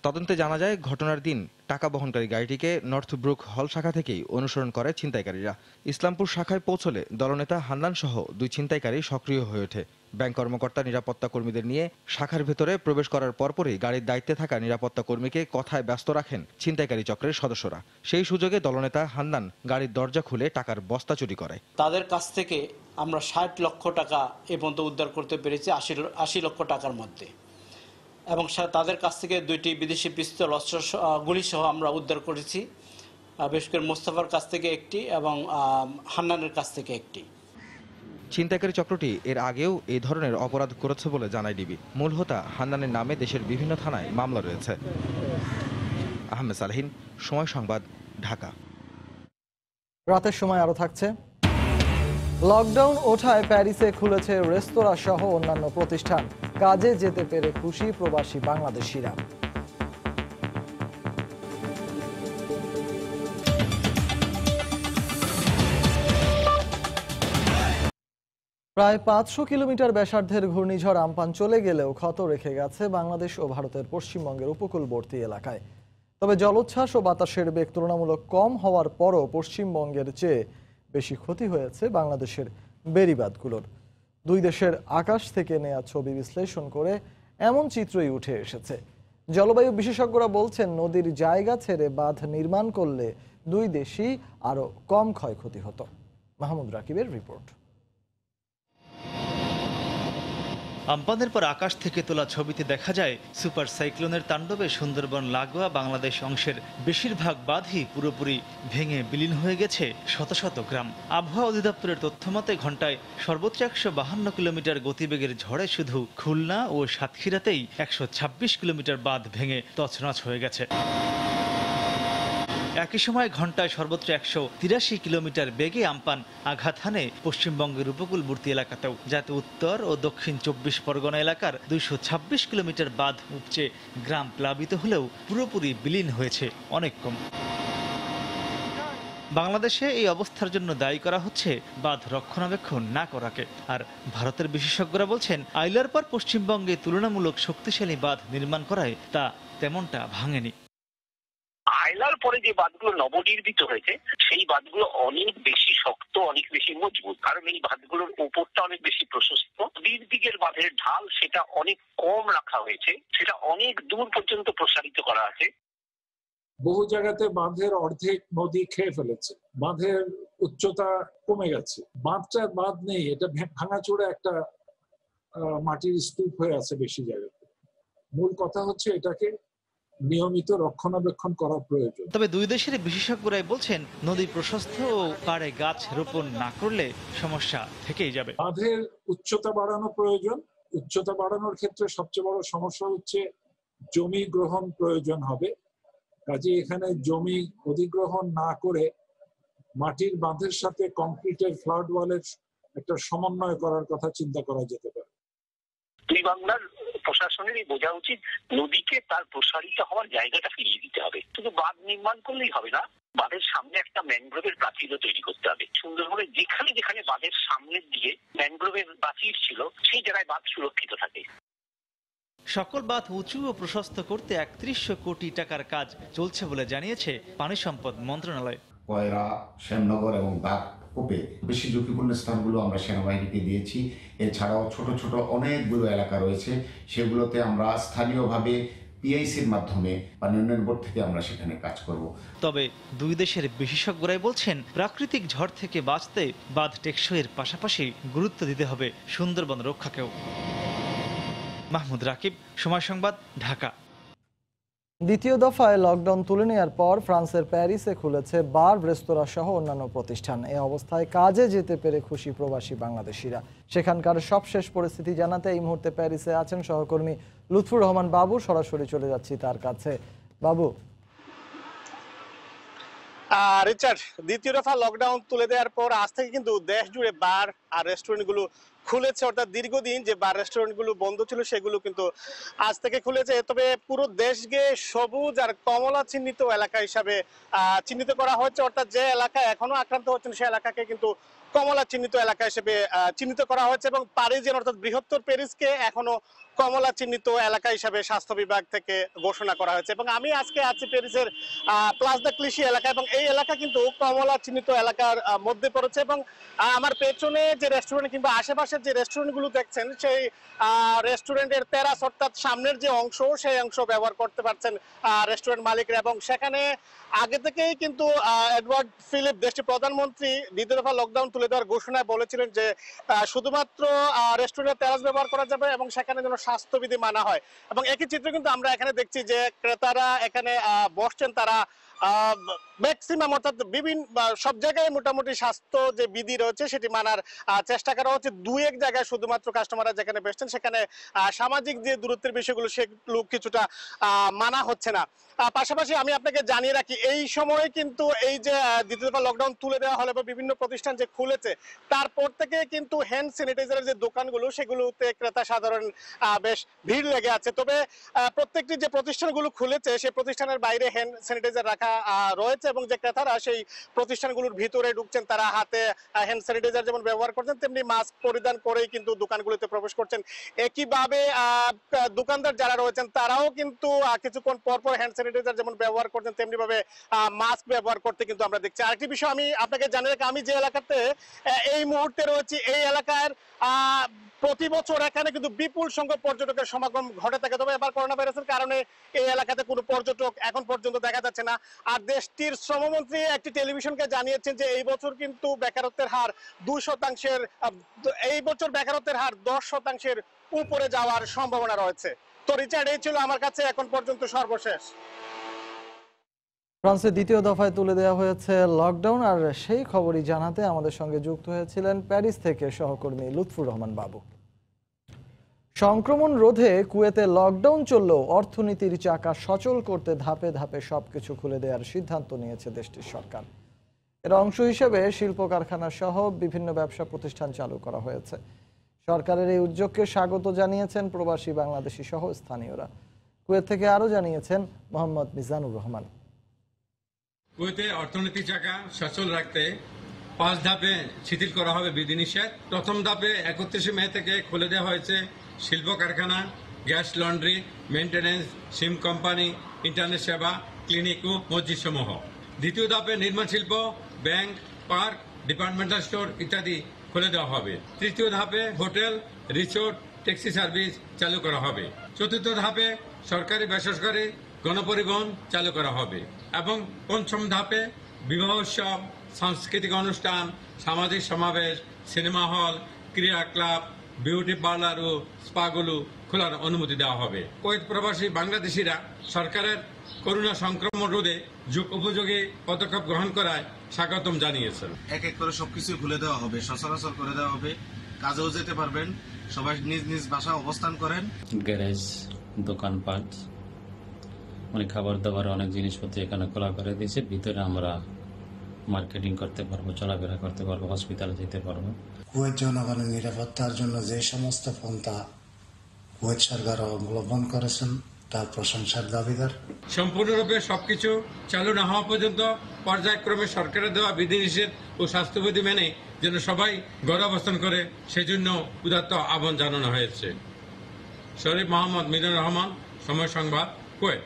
Speaker 19: তদন্তে জানা যায়, ঘটনার দিন টাকা বহনকারী গাড়িটিকে নর্থ ব্রুক হল শাখা থেকেই অনুসরণ করে ছিনতাইকারীরা। ইসলামপুর শাখায় পৌঁছলে দলনেতা হান্নান সহ 2 ছিনতাইকারী সক্রিয় হয়ে ওঠে। ব্যাংক কর্মকর্তা নিরাপত্তা কর্মীদের নিয়ে শাখার ভেতরে প্রবেশ করার পরপরই গাড়ির দায়িত্বে থাকা নিরাপত্তা কর্মীকে কথায় ব্যস্ত রাখেন ছিনতাইকারী চক্রের সদস্যরা। সেই সুযোগে দলনেতা হান্নান গাড়ির দরজা খুলে টাকার বস্তা চুরি করে।
Speaker 27: তাদের কাছ থেকে আমরা 60 লক্ষ টাকা এ পর্যন্ত উদ্ধার করতে পেরেছি 80 লক্ষ টাকার মধ্যে, এবং তাদের কাছ থেকে 2টি বিদেশি পিস্তল, অস্ত্র, গুলি সহ আমরা উদ্ধার করেছি। বিশেষ করে মোস্তফার কাছ থেকে একটি এবং হান্নানের কাছ থেকে একটি।
Speaker 19: ছিনতাইকারী চক্রটি এর আগেও এই ধরনের অপরাধ করেছে বলে জানায় ডিবি। মূল হোতা হান্নানের নামে দেশের বিভিন্ন থানায় মামলা রয়েছে। আহমেদ সালেহিন, সময় সংবাদ, ঢাকা।
Speaker 1: রাতের সময় আরো থাকছে। লকডাউন ওঠায় প্যারিসে খুলেছে রেস্তোরাঁ সহ অন্যান্য প্রতিষ্ঠান। কাজে যেতে পেরে খুশি প্রবাসী বাংলাদেশিরা। প্রায় 500 কিলোমিটার ব্যাসার্ধের ঘূর্ণিঝড় আম্পান চলে গেলেও ক্ষত রেখে গেছে বাংলাদেশ ও ভারতের পশ্চিমবঙ্গের উপকূলবর্তী এলাকায়। তবে জলোচ্ছ্বাস ও বাতাসের বেগ তুলনামূলক কম হওয়ার পরও পশ্চিমবঙ্গের চেয়ে বেশি ক্ষতি হয়েছে বাংলাদেশের বেড়িবাঁধগুলোর। দুই দেশের আকাশ থেকে নেওয়া ছবি বিশ্লেষণ করে এমন চিত্রই উঠে এসেছে। জলবায়ু বিশেষজ্ঞরা বলছেন, নদীর জায়গা ছেড়ে বাঁধ নির্মাণ করলে দুই দেশই আরও কম ক্ষয়ক্ষতি হতো। মাহমুদ রাকিবের রিপোর্ট।
Speaker 2: আম্পানের পর আকাশ থেকে তোলা ছবিতে দেখা যায় সুপার সাইক্লোনের তাণ্ডবে সুন্দরবন লাগোয়া বাংলাদেশ অংশের বেশিরভাগ বাঁধই পুরোপুরি ভেঙে বিলীন হয়ে গেছে শত শত গ্রাম। আবহাওয়া অধিদপ্তরের তথ্যমতে ঘন্টায় সর্বোচ্চ 152 কিলোমিটার গতিবেগের ঝড়ে শুধু খুলনা ও সাতক্ষীরাতেই 126 কিলোমিটার বাঁধ ভেঙে তছনছ হয়ে গেছে। একই সময় ঘন্টায় সর্বোচ্চ 183 কিলোমিটার বেগে আম্পান আঘাত হানে পশ্চিমবঙ্গের উপকূলবর্তী এলাকাতেও, যাতে উত্তর ও দক্ষিণ 24 পরগনা এলাকার 226 কিলোমিটার বাঁধ উপচে গ্রাম প্লাবিত হলেও পুরোপুরি বিলীন হয়েছে অনেক কম। বাংলাদেশে এই অবস্থার জন্য দায়ী করা হচ্ছে বাঁধ রক্ষণাবেক্ষণ না করাকে। আর ভারতের বিশেষজ্ঞরা বলছেন, আইলার পর পশ্চিমবঙ্গে তুলনামূলক শক্তিশালী বাঁধ নির্মাণ করায় তা তেমনটা ভাঙেনি।
Speaker 22: আইলার পরে যে বাঁধগুলো নবনির্মিত হয়েছে সেই বাঁধগুলো অনেক বেশি শক্ত, অনেক বেশি মজবুত, কারণ এই বাঁধগুলোর উপরটা অনেক বেশি প্রশস্ত। নদীর দিকের বাঁধের ঢাল সেটা অনেক কম রাখা হয়েছে, সেটা অনেক দূর পর্যন্ত প্রসারিত করা আছে।
Speaker 3: বহু জায়গাতে বাঁধের অর্ধেক নদী খেয়ে ফেলেছে, বাঁধের উচ্চতা কমে গেছে, বাঁধ নেই, এটা ভাঙাচোরা একটা মাটির স্তূপ হয়ে আছে বেশি জায়গাতে। মূল কথা হচ্ছে এটাকে নিয়মিত রক্ষণাবেক্ষণ করা প্রয়োজন।
Speaker 2: তবে দুই দেশের বিশেষজ্ঞরাই বলছেন, নদী প্রশস্ত ও পাড়ে গাছ রোপণ না করলে সমস্যা থেকেই যাবে।
Speaker 3: বাঁধের উচ্চতা বাড়ানো প্রয়োজন। উচ্চতা বাড়ানোর ক্ষেত্রে সবচেয়ে বড় সমস্যা হচ্ছে জমি গ্রহণ প্রয়োজন হবে। কাজে এখানে জমি অধিগ্রহণ না করে মাটির বাঁধের সাথে কংক্রিটের ফ্লাড ওয়ালের একটা সমন্বয় করার কথা চিন্তা করা যেতে পারে।
Speaker 22: দুই বাংলার প্রশাসনেরই বোঝা উচিত নদীকে তার প্রসারিত হওয়ার জায়গাটা ফিরিয়ে দিতে হবে। শুধু বাঁধ নির্মাণ করলেই হবে না, বাঁধের সামনে একটা ম্যানগ্রোভের প্রাচীরও তৈরি করতে হবে। সুন্দরবনে যেখানে যেখানে বাঁধের সামনের দিকে ম্যানগ্রোভের প্রাচীর ছিল সেই জায়গায় বাঁধ সুরক্ষিত থাকে।
Speaker 2: সকল বাঁধ উঁচু ও প্রশস্ত করতে 3100 কোটি টাকার কাজ চলছে বলে জানিয়েছে পানি সম্পদ মন্ত্রণালয়।
Speaker 5: কয়রা, শ্যামনগর এবং বাঘকোপে বেশি ঝুঁকিপূর্ণ স্থানগুলো আমরা সেনাবাহিনীকে দিয়েছি। এছাড়াও ছোট ছোট অনেকগুলো এলাকা রয়েছে, সেগুলোতে আমরা স্থানীয়ভাবে পিআইসির মাধ্যমে পানি উন্নয়ন বোর্ড থেকে আমরা সেখানে কাজ করব।
Speaker 2: তবে দুই দেশের বিশেষজ্ঞরাই বলছেন, প্রাকৃতিক ঝড় থেকে বাঁচতে বাঁধ টেকসইয়ের পাশাপাশি গুরুত্ব দিতে হবে সুন্দরবন রক্ষাকেও। মাহমুদ রাকিব, সময় সংবাদ, ঢাকা।
Speaker 1: দ্বিতীয় দফায় লকডাউন তুলে নেওয়ার পর ফ্রান্সের প্যারিসে খুলেছে বার, রেস্তোরাঁ সহ অন্যান্য প্রতিষ্ঠান। এ অবস্থায় কাজে যেতে পেরে খুশি প্রবাসী বাংলাদেশিরা। সেখানকার সবশেষ পরিস্থিতি জানাতে এই মুহূর্তে প্যারিসে আছেন সহকর্মী লুৎফুর রহমান বাবু। সরাসরি চলে যাচ্ছি তার কাছে। বাবু।
Speaker 9: রিচার্ড, দ্বিতীয় দফা লকডাউন তুলে দেওয়ার পর আজ থেকে কিন্তু দেশ জুড়ে বার আর রেস্টুরেন্টগুলো খুলেছে, অর্থাৎ দীর্ঘদিন যে বার রেস্টুরেন্টগুলো বন্ধ ছিল সেগুলো কিন্তু আজ থেকে খুলেছে। তবে পুরো দেশকে সবুজ আর কমলা চিহ্নিত এলাকা হিসাবে চিহ্নিত করা হচ্ছে, অর্থাৎ যে এলাকায় এখনো আক্রান্ত হচ্ছেন সেই এলাকাকে কিন্তু কমলা চিহ্নিত এলাকা হিসেবে চিহ্নিত করা হচ্ছে এবং প্যারিসিয়ান অর্থাৎ বৃহত্তর প্যারিসকে এখনো কমলা চিহ্নিত এলাকা হিসাবে স্বাস্থ্য বিভাগ থেকে ঘোষণা করা হয়েছে। এবং আমি আজকে আছি প্যারিসের প্লাস দ্য ক্লিশি এলাকা, এবং এই এলাকা কিন্তু কমলা চিহ্নিত এলাকার মধ্যে পড়েছে। এবং আমার পেছনে যে রেস্টুরেন্ট কিংবা আশেপাশের যে রেস্টুরেন্টগুলো দেখছেন সেই রেস্টুরেন্টের তেরাস অর্থাৎ সামনের যে অংশ সেই অংশ ব্যবহার করতে পারছেন রেস্টুরেন্ট মালিকরা। এবং সেখানে আগে থেকেই কিন্তু এডওয়ার্ড ফিলিপ দেশটির প্রধানমন্ত্রী দ্বিতীয় দফা লকডাউন তুলে দেওয়ার ঘোষণায় বলেছিলেন যে শুধুমাত্র রেস্টুরেন্টের তেরাস ব্যবহার করা যাবে এবং সেখানে যেন স্বাস্থ্যবিধি মানা হয়। এবং একই চিত্র কিন্তু আমরা এখানে দেখছি যে ক্রেতারা এখানে বসছেন, তারা ম্যাক্সিমাম অর্থাৎ বিভিন্ন সব জায়গায় মোটামুটি স্বাস্থ্য যে বিধি রয়েছে সেটি মানার চেষ্টা করা হচ্ছে। দুই এক জায়গায় শুধুমাত্র কাস্টমাররা যেখানে বসছেন সেখানে সামাজিক যে দূরত্বের বিষয়গুলো সেগুলো কিছুটা মানা হচ্ছে না। পাশাপাশি আমি আপনাকে জানিয়ে রাখি এই সময়ে কিন্তু এই যে দ্বিতীয় দফা লকডাউন তুলে দেওয়া হলো বা বিভিন্ন প্রতিষ্ঠান যে খুলেছে তারপর থেকে কিন্তু হ্যান্ড স্যানিটাইজারের যে দোকানগুলো সেগুলোতে ক্রেতা সাধারণ বেশ ভিড় লেগে আছে। তবে প্রত্যেকটি যে প্রতিষ্ঠানগুলো খুলেছে সেই প্রতিষ্ঠানের বাইরে হ্যান্ড স্যানিটাইজার রাখা রয়েছে এবং যে ক্রেতারা সেই প্রতিষ্ঠানগুলোর ভিতরে ঢুকছেন তারা হাতে হ্যান্ড স্যানিটাইজার যেমন ব্যবহার করছেন তেমনি মাস্ক পরিধান করেই কিন্তু দোকানগুলোতে প্রবেশ করছেন। একইভাবে দোকানদার যারা রয়েছেন তারাও কিন্তু কিছুক্ষণ পর পর হ্যান্ড স্যানিটাইজার যেমন ব্যবহার করছেন তেমনি ভাবে মাস্ক ব্যবহার করতে কিন্তু আমরা দেখছি। আরেকটি বিষয় আমি আপনাকে জানিয়ে রাখি, আমি যে এলাকাতে এই মুহূর্তে রয়েছি এই এলাকার প্রতি বছর এখানে কিন্তু বিপুল সংখ্যক পর্যটকের সমাগম ঘটে থাকে। তবে এবার করোনা ভাইরাসের কারণে এই এলাকাতে কোনো পর্যটক এখন পর্যন্ত দেখা যাচ্ছে না। আর দেশটির শ্রমমন্ত্রী একটি টেলিভিশনকে জানিয়েছেন যে এই বছর কিন্তু বেকারত্বের হার 2%, এই বছর বেকারত্বের হার 10% উপরে যাওয়ার সম্ভাবনা রয়েছে। তো রিচার্ড, এই ছিল আমার কাছে এখন পর্যন্ত সর্বশেষ।
Speaker 1: ফ্রান্সে দ্বিতীয় দফায় তুলে দেওয়া হয়েছে লকডাউন, আর সেই খবরই জানাতে আমাদের সঙ্গে যুক্ত হয়েছিলেন প্যারিস থেকে সহকর্মী লুৎফুর রহমান বাবু। সংক্রমণ রোধে কুয়েতে লকডাউন চললেও অর্থনীতির চাকা সচল করতে ধাপে ধাপে সবকিছু খুলে দেওয়ার সিদ্ধান্ত নিয়েছে দেশটির সরকার। এর অংশ হিসেবে শিল্প কারখানা সহ বিভিন্ন ব্যবসা প্রতিষ্ঠান চালু করা হয়েছে। সরকারের এই উদ্যোগকে স্বাগত জানিয়েছেন প্রবাসী বাংলাদেশি সহ স্থানীয়রা। কুয়েত থেকে আরো জানিয়েছেন মোহাম্মদ মিজানুর রহমান।
Speaker 4: কুয়েতে অর্থনীতির চাকা সচল রাখতে 5 ধাপে শিথিল করা হবে বিধিনিষেধ। প্রথম ধাপে 31 মে থেকে খুলে দেওয়া হয়েছে শিল্প কারখানা, গ্যাস লন্ড্রি, মেইনটেনেন্স, সিম কোম্পানি, ইন্টারনেট সেবা, ক্লিনিক ও মসজিদ সমূহ। দ্বিতীয় ধাপে নির্মাণ শিল্প, ব্যাংক, পার্ক, ডিপার্টমেন্টাল স্টোর ইত্যাদি খুলে দেওয়া হবে। তৃতীয় ধাপে হোটেল, রিসোর্ট, ট্যাক্সি সার্ভিস চালু করা হবে। চতুর্থ ধাপে সরকারি বেসরকারি গণপরিবহন চালু করা হবে এবং পঞ্চম ধাপে বিবাহ উৎসব, সাংস্কৃতিক অনুষ্ঠান, সামাজিক সমাবেশ, সিনেমা হল, ক্রীড়া ক্লাব, বিউটি পার্লার ও স্পাগুলো খোলার অনুমতি দেওয়া হবে। কুয়েত প্রবাসী বাংলাদেশিরা সরকারের করোনা সংক্রমণ রোধে যুগ উপযোগী পদক্ষেপ গ্রহণ করায় স্বাগতম জানিয়েছেন।
Speaker 10: এক এক করে সবকিছু খুলে দেওয়া হবে, সচরাচর করে দেওয়া হবে, কাজেও যেতে পারবেন, সবাই নিজ নিজ বাসায় অবস্থান করেন।
Speaker 11: গ্যারেজ, দোকানপাট, অনেক খাবার দাবার, অনেক জিনিসপত্র এখানে খোলা করে দিয়েছে। ভিতরে আমরা মার্কেটিং করতে পারবো, চলাফেরা করতে পারবো, হসপিটালে যেতে পারবো।
Speaker 13: কুয়েত জনগণের নিরাপত্তার জন্য যে সমস্ত পন্থা কুয়েত সরকার অবলম্বন করেছেন তার প্রশংসার দাবিদার।
Speaker 4: সম্পূর্ণরূপে সবকিছু চালু না হওয়া পর্যন্ত পর্যায়ক্রমে সরকারের দেওয়া বিধিনিষেধ ও স্বাস্থ্যবিধি মেনে যেন সবাই ঘরে অবস্থান করে সেজন্য উদাত্ত আহ্বান জানানো হয়েছে। শরীফ মোহাম্মদ মিজানুর রহমান, সময় সংবাদ, কুয়েত।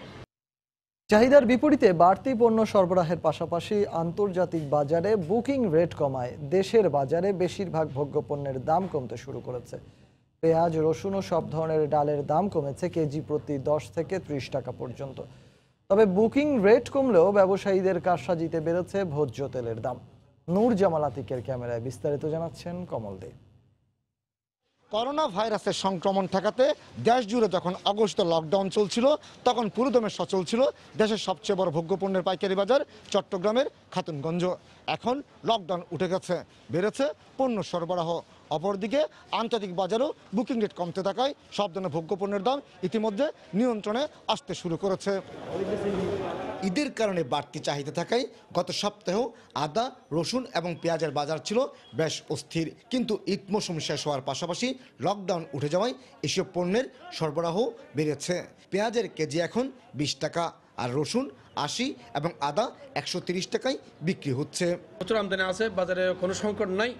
Speaker 1: চাহিদার বিপরীতে বাড়তি পণ্য সরবরাহের পাশাপাশি আন্তর্জাতিক বাজারে বুকিং রেট কমায় দেশের বাজারে বেশিরভাগ ভোগ্যপণ্যের দাম কমতে শুরু করেছে। পেঁয়াজ, রসুন ও সব ধরনের ডালের দাম কমেছে কেজি প্রতি 10 থেকে 30 টাকা পর্যন্ত। তবে বুকিং রেট কমলেও ব্যবসায়ীদের কারসাজিতে বেড়েছে ভোজ্য তেলের দাম। নূর জামাল আতিকের ক্যামেরায় বিস্তারিত জানাচ্ছেন কমল দে।
Speaker 15: করোনা ভাইরাসের সংক্রমণ ঠেকাতে দেশ জুড়ে যখন অগস্টে লকডাউন চলছিল তখন পুরোদমে সচল ছিল দেশের সবচেয়ে বড় ভোগ্যপণ্যের পাইকারি বাজার চট্টগ্রামের খাতুনগঞ্জ। এখন লকডাউন উঠে গেছে, বেড়েছে পণ্য সরবরাহ। অপরদিকে আন্তর্জাতিক বাজারেও বুকিং রেট কমতে থাকায় সব ধরনের ভোগ্যপণ্যের দাম ইতিমধ্যে নিয়ন্ত্রণে আসতে শুরু করেছে। ঈদের কারণে বাড়তি চাহিদা থাকায় গত সপ্তাহেও আদা, রসুন এবং পেঁয়াজের বাজার ছিল বেশ অস্থির। কিন্তু ঈদ মৌসুম শেষ হওয়ার পাশাপাশি লকডাউন উঠে যাওয়ায় এসব পণ্যের সরবরাহ বেড়েছে। পেঁয়াজের কেজি এখন 20 টাকা, আর রসুন 80 এবং আদা 130 টাকায় বিক্রি হচ্ছে।
Speaker 16: প্রচুর আমদানি আছে, বাজারে কোনো সংকট নাই।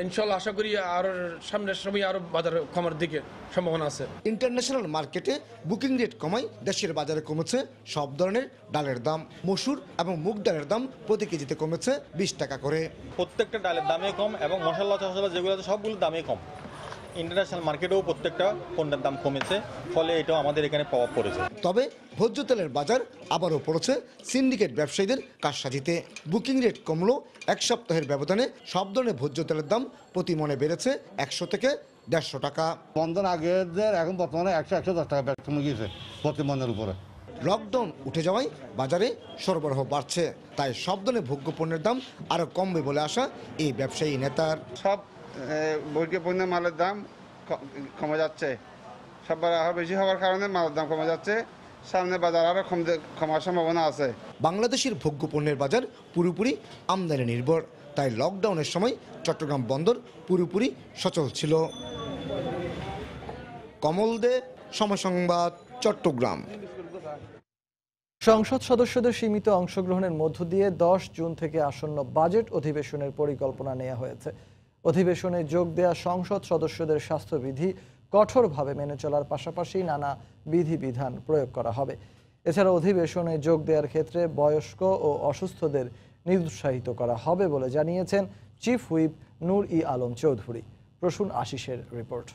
Speaker 16: ইনশাআল্লাহ আশা করি আর সামনের সময় আরো বাজার কমার দিকে সম্ভাবনা আছে।
Speaker 15: ইন্টারন্যাশনাল মার্কেটে বুকিং রেট কমায় দেশের বাজারে কমেছে সব ধরনের ডালের দাম। মসুর এবং মুগ ডালের দাম প্রতি কেজিতে কমেছে 20 টাকা করে।
Speaker 17: প্রত্যেকটা ডালের দামে কম এবং মশলা টশলা যেগুলো আছে সবগুলো দামে কম। ইন্টারন্যাশনাল মার্কেটেও প্রত্যেকটা পণ্যের দাম কমেছে, ফলে এটাও আমাদের এখানে প্রভাব পড়েছে।
Speaker 15: তবে ভোজ্য তেলের বাজার আবারও পড়েছে সিন্ডিকেট ব্যবসায়ীদের কারসাজিতে। বুকিং রেট কমলেও এক সপ্তাহের ব্যবধানে সব ধরনের ভোজ্য তেলের দাম প্রতি মনে বেড়েছে 100 থেকে 150 টাকা।
Speaker 28: বন্ধন আগেদের এখন বর্তমানে 100-110 টাকা ব্যস্ত কমে গিয়েছে প্রতি মনের উপরে।
Speaker 15: লকডাউন উঠে যাওয়ায় বাজারে সরবরাহ বাড়ছে, তাই সব ধরনের ভোগ্যপণ্যের দাম আরও কমবে বলে আশা এই ব্যবসায়ী নেতার।
Speaker 29: সব ভোগ্যপণ্য মালের দাম কমে যাচ্ছে, সরবরাহ বেশি হওয়ার কারণে মালের দাম কমে যাচ্ছে সামনে বাজার আরো কমার সম্ভাবনা আছে।
Speaker 15: বাংলাদেশের ভোগ্যপণ্যের বাজার পুরোপুরি আমদানি নির্ভর, তাই লকডাউনের সময় চট্টগ্রাম বন্দর পুরোপুরি সচল ছিল। কমল দে, সময় সংবাদ, চট্টগ্রাম।
Speaker 1: সংসদ সদস্যদের সীমিত অংশগ্রহণের মধ্য দিয়ে 10 জুন থেকে আসন্ন বাজেট অধিবেশনের পরিকল্পনা নেওয়া হয়েছে। অধিবেশনে যোগ দেয়া সংসদ সদস্যদের স্বাস্থ্যবিধি কঠোরভাবে মেনে চলার পাশাপাশি নানা বিধিবিধান প্রয়োগ করা হবে। এছাড়া অধিবেশনে যোগ দেওয়ার ক্ষেত্রে বয়স্ক ও অসুস্থদের নিরুৎসাহিত করা হবে বলে জানিয়েছেন চিফ হুইপ নূর-ই-আলম চৌধুরী। প্রসূন আশিসের রিপোর্ট।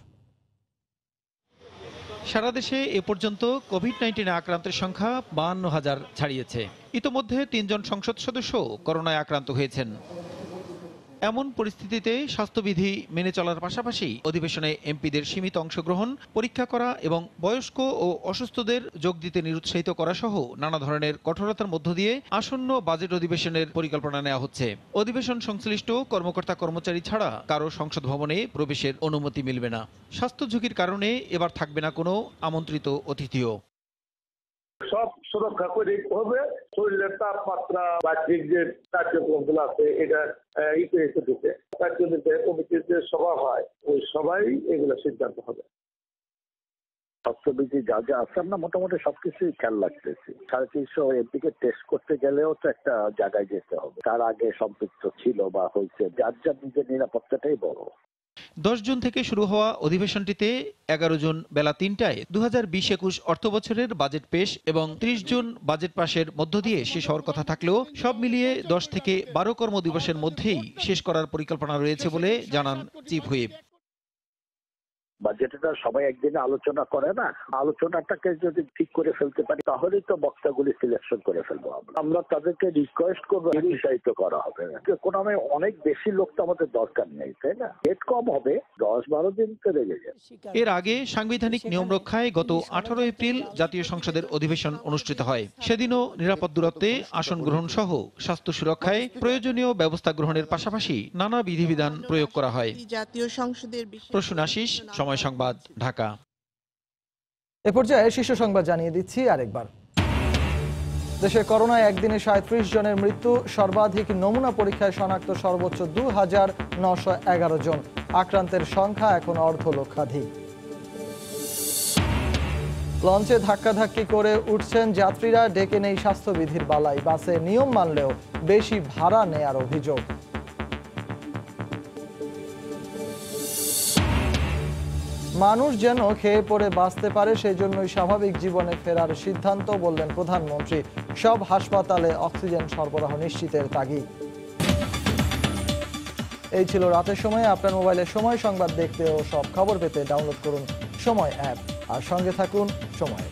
Speaker 6: সারা দেশে এ পর্যন্ত কোভিড-19 আক্রান্তের সংখ্যা 52,000 ছাড়িয়েছে। ইতোমধ্যে 3 জন সংসদ সদস্য করোনায় আক্রান্ত হয়েছেন। এমন পরিস্থিতিতে স্বাস্থ্যবিধি মেনে চলার পাশাপাশি অধিবেশনে এমপিদের সীমিত অংশগ্রহণ, পরীক্ষা করা এবং বয়স্ক ও অসুস্থদের যোগ দিতে নিরুৎসাহিত করা সহ নানা ধরনের কঠোরতার মধ্য দিয়ে আসন্ন বাজেট অধিবেশনের পরিকল্পনা নেওয়া হচ্ছে। অধিবেশন সংশ্লিষ্ট কর্মকর্তা কর্মচারী ছাড়া কারো সংসদ ভবনে প্রবেশের অনুমতি মিলবে না। স্বাস্থ্য ঝুঁকির কারণে এবার থাকবে না কোনো আমন্ত্রিত অতিথিও।
Speaker 8: সব সুরক্ষা করে হবে। শরীরের তাপমাত্রা বাহ্যিক যে কার্যক্রমগুলো আছে এটা এসে ঢুকে তার জন্য কমিটির যে সভা হয় ওই সবাই এগুলো সিদ্ধান্ত হবে।
Speaker 12: স্বাস্থ্যবিধি যা যা আছে আমরা মোটামুটি সবকিছুই খেয়াল রাখতেছি। 350 এমপিকে টেস্ট করতে গেলেও তো একটা জায়গায় যেতে হবে, তার আগে সম্পৃক্ত ছিল বা হয়েছে, যার যার নিজের নিরাপত্তাটাই বড়।
Speaker 6: 10 জুন থেকে শুরু হওয়া অধিবেশনটিতে 11 জুন বেলা 3টায় 2020-21 অর্থবছরের বাজেট পেশ এবং 30 জুন বাজেট পাশের মধ্য দিয়ে শেষ হওয়ার কথা থাকলেও সব মিলিয়ে 10 থেকে 12 কর্মদিবসের মধ্যেই শেষ করার পরিকল্পনা রয়েছে বলে জানান চিফ হুইপ।
Speaker 12: বাজেটটা সবাই একদিনে আলোচনা করে না, আলোচনাটাকে যদি ঠিক করে ফেলতে পারি তাহলেই তো বক্তাগুলি সিলেকশন করে ফেলবো। আমরা তাদেরকে রিকোয়েস্ট করবো, উৎসাহিত করা হবে। কোনো অনেক বেশি লোক তো আমাদের দরকার নেই, তাই না? ডেট কম হবে, 10-12 দিন তো লেগে যাবে।
Speaker 6: এর আগে সাংবিধানিক নিয়ম রক্ষায় গত 18 এপ্রিল জাতীয় সংসদের অধিবেশন অনুষ্ঠিত হয়। সেদিনও নিরাপদ দূরত্বে আসন গ্রহণ সহ স্বাস্থ্য সুরক্ষায় প্রয়োজনীয় ব্যবস্থা গ্রহণের পাশাপাশি নানা বিধিবিধান প্রয়োগ করা হয়।
Speaker 14: জাতীয় সংসদের
Speaker 6: প্রসূন আশিস, সময় সংবাদ, ঢাকা।
Speaker 1: এ পর্যায়ে শীর্ষ সংবাদ জানিয়ে দিচ্ছি আরেকবার। দেশে করোনায় একদিনে 37 জনের মৃত্যু, সর্বাধিক নমুনা পরীক্ষায় শনাক্ত সর্বোচ্চ 2,911 জন। আক্রান্তের সংখ্যা এখন অর্ধলক্ষাধিক। লঞ্চে ধাক্কাধাক্কি করে উঠছেন যাত্রীরা, ডেকে নেই স্বাস্থ্যবিধির বালাই। বাসে নিয়ম মানলেও বেশি ভাড়া নেয়ার অভিযোগ। মানুষ যেন খেয়ে পড়ে বাঁচতে পারে, সেই জন্যই স্বাভাবিক জীবনে ফেরার সিদ্ধান্ত, বললেন প্রধানমন্ত্রী। সব হাসপাতালে অক্সিজেন সরবরাহ নিশ্চিতের তাগিদ। এই ছিল রাতের সময়। আপনার মোবাইলে সময় সংবাদ দেখতে ও সব খবর পেতে ডাউনলোড করুন সময় অ্যাপ আর সঙ্গে থাকুন সময়।